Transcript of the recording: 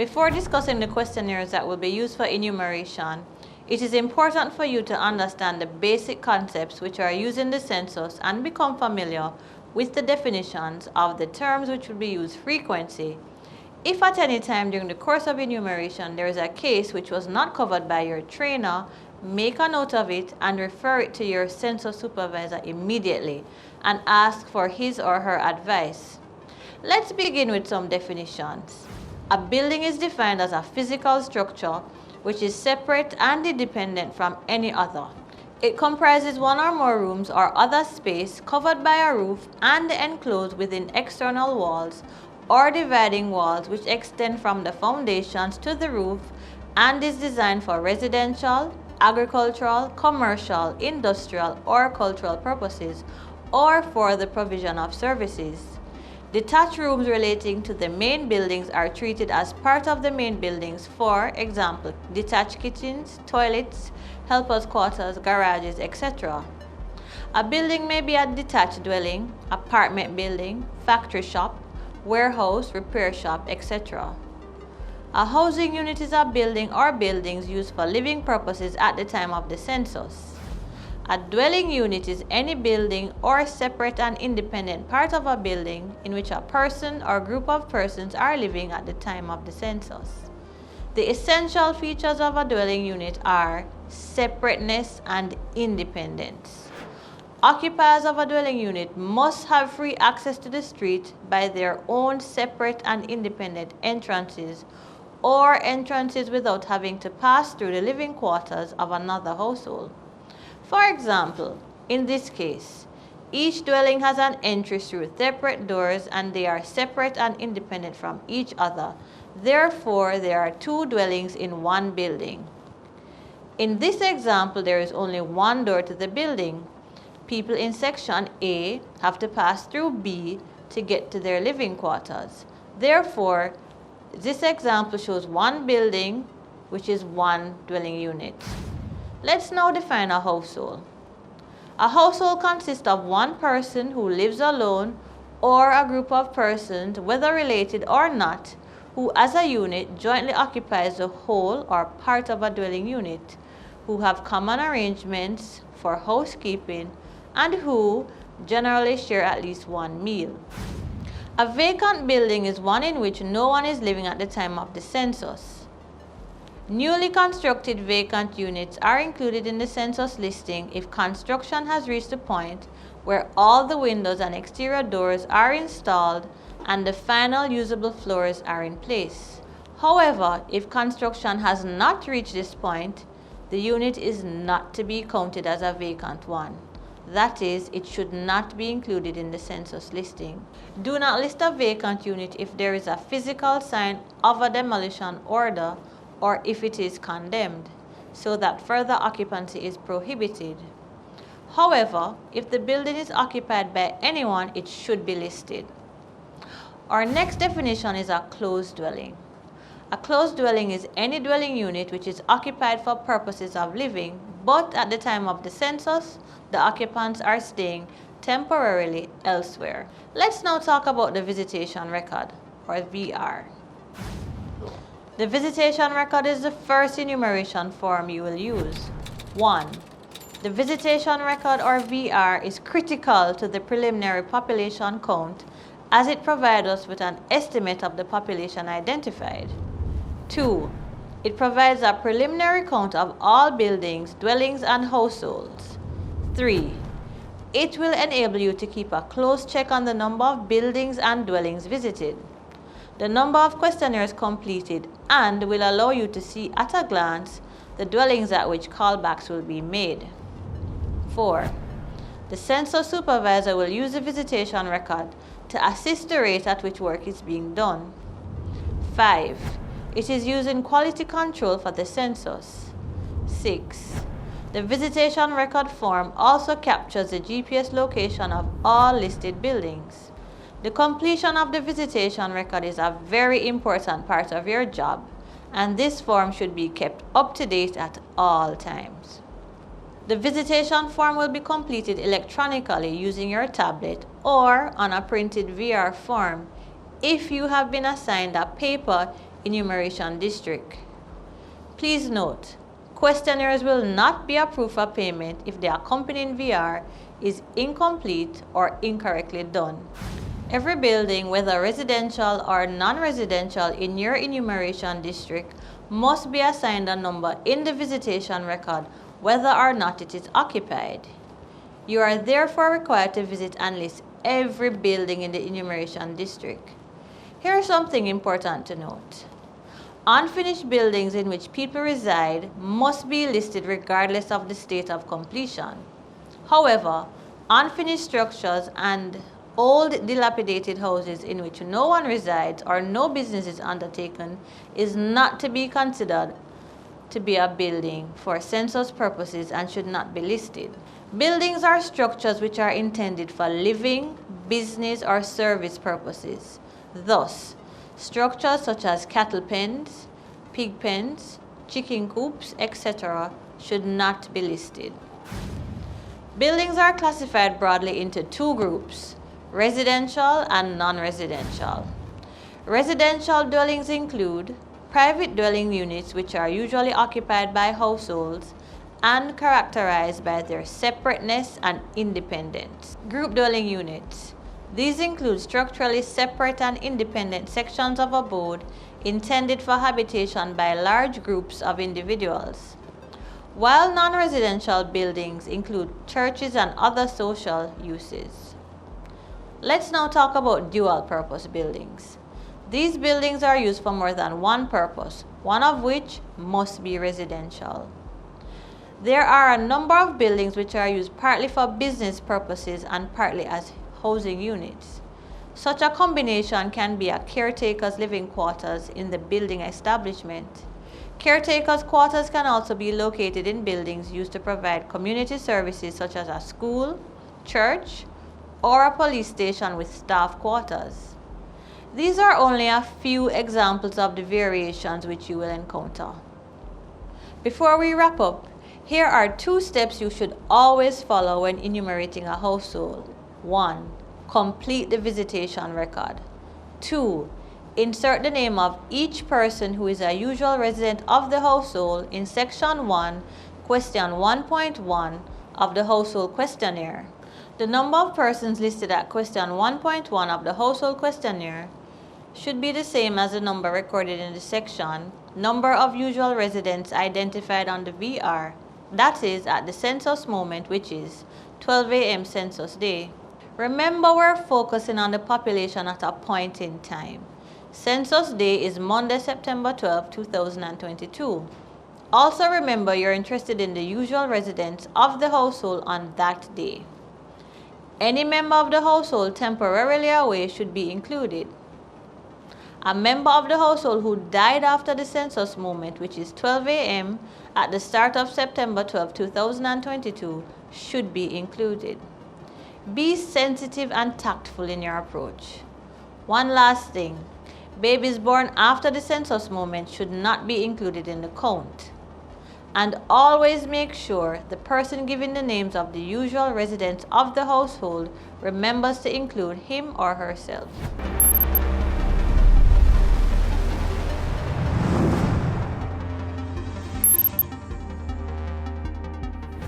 Before discussing the questionnaires that will be used for enumeration, it is important for you to understand the basic concepts which are used in the census and become familiar with the definitions of the terms which will be used frequently. If at any time during the course of enumeration there is a case which was not covered by your trainer, make a note of it and refer it to your census supervisor immediately and ask for his or her advice. Let's begin with some definitions. A building is defined as a physical structure which is separate and independent from any other. It comprises one or more rooms or other space covered by a roof and enclosed within external walls or dividing walls which extend from the foundations to the roof and is designed for residential, agricultural, commercial, industrial, or cultural purposes, or for the provision of services. Detached rooms relating to the main buildings are treated as part of the main buildings, for example, detached kitchens, toilets, helpers' quarters, garages, etc. A building may be a detached dwelling, apartment building, factory shop, warehouse, repair shop, etc. A housing unit is a building or buildings used for living purposes at the time of the census. A dwelling unit is any building or separate and independent part of a building in which a person or group of persons are living at the time of the census. The essential features of a dwelling unit are separateness and independence. Occupiers of a dwelling unit must have free access to the street by their own separate and independent entrances or entrances without having to pass through the living quarters of another household. For example, in this case, each dwelling has an entry through separate doors and they are separate and independent from each other. Therefore, there are two dwellings in one building. In this example, there is only one door to the building. People in section A have to pass through B to get to their living quarters. Therefore, this example shows one building, which is one dwelling unit. Let's now define a household. A household consists of one person who lives alone or a group of persons, whether related or not, who as a unit jointly occupies the whole or part of a dwelling unit, who have common arrangements for housekeeping, and who generally share at least one meal. A vacant building is one in which no one is living at the time of the census. Newly constructed vacant units are included in the census listing if construction has reached a point where all the windows and exterior doors are installed and the final usable floors are in place. However, if construction has not reached this point, the unit is not to be counted as a vacant one. That is, it should not be included in the census listing. Do not list a vacant unit if there is a physical sign of a demolition order or if it is condemned, so that further occupancy is prohibited. However, if the building is occupied by anyone, it should be listed. Our next definition is a closed dwelling. A closed dwelling is any dwelling unit which is occupied for purposes of living, but at the time of the census, the occupants are staying temporarily elsewhere. Let's now talk about the visitation record, or VR. The visitation record is the first enumeration form you will use. 1. The visitation record, or VR, is critical to the preliminary population count as it provides us with an estimate of the population identified. 2. It provides a preliminary count of all buildings, dwellings, and households. 3. It will enable you to keep a close check on the number of buildings and dwellings visited, the number of questionnaires completed, and will allow you to see at a glance the dwellings at which callbacks will be made. 4. The census supervisor will use the visitation record to assist the rate at which work is being done. 5. It is used in quality control for the census. 6. The visitation record form also captures the GPS location of all listed buildings. The completion of the visitation record is a very important part of your job, and this form should be kept up to date at all times. The visitation form will be completed electronically using your tablet or on a printed VR form. If you have been assigned a paper, enumeration district. Please note, questionnaires will not be approved for payment if the accompanying VR is incomplete or incorrectly done. Every building, whether residential or non-residential in your enumeration district, must be assigned a number in the visitation record whether or not it is occupied. You are therefore required to visit and list every building in the enumeration district. Here is something important to note. Unfinished buildings in which people reside must be listed regardless of the state of completion. However, unfinished structures and old dilapidated houses in which no one resides or no business is undertaken is not to be considered to be a building for census purposes and should not be listed. Buildings are structures which are intended for living, business, or service purposes. Thus, structures such as cattle pens, pig pens, chicken coops, etc. should not be listed. Buildings are classified broadly into two groups: residential and non-residential. Residential dwellings include private dwelling units, which are usually occupied by households and characterized by their separateness and independence. Group dwelling units. These include structurally separate and independent sections of abode intended for habitation by large groups of individuals. While non-residential buildings include churches and other social uses. Let's now talk about dual-purpose buildings. These buildings are used for more than one purpose, one of which must be residential. There are a number of buildings which are used partly for business purposes and partly as housing units. Such a combination can be a caretaker's living quarters in the building establishment. Caretakers' quarters can also be located in buildings used to provide community services such as a school, church, or a police station with staff quarters. These are only a few examples of the variations which you will encounter. Before we wrap up, here are 2 steps you should always follow when enumerating a household. 1. Complete the visitation record. 2. Insert the name of each person who is a usual resident of the household in Section 1, Question 1.1 of the Household Questionnaire. The number of persons listed at Question 1.1 of the Household Questionnaire should be the same as the number recorded in the section Number of Usual Residents Identified on the VR, that is, at the census moment, which is 12 a.m. Census Day. Remember, we're focusing on the population at a point in time. Census Day is Monday, September 12, 2022. Also remember, you're interested in the usual residents of the household on that day. Any member of the household temporarily away should be included. A member of the household who died after the census moment, which is 12 a.m. at the start of September 12, 2022, should be included. Be sensitive and tactful in your approach. One last thing, babies born after the census moment should not be included in the count. And always make sure the person giving the names of the usual residents of the household remembers to include him or herself.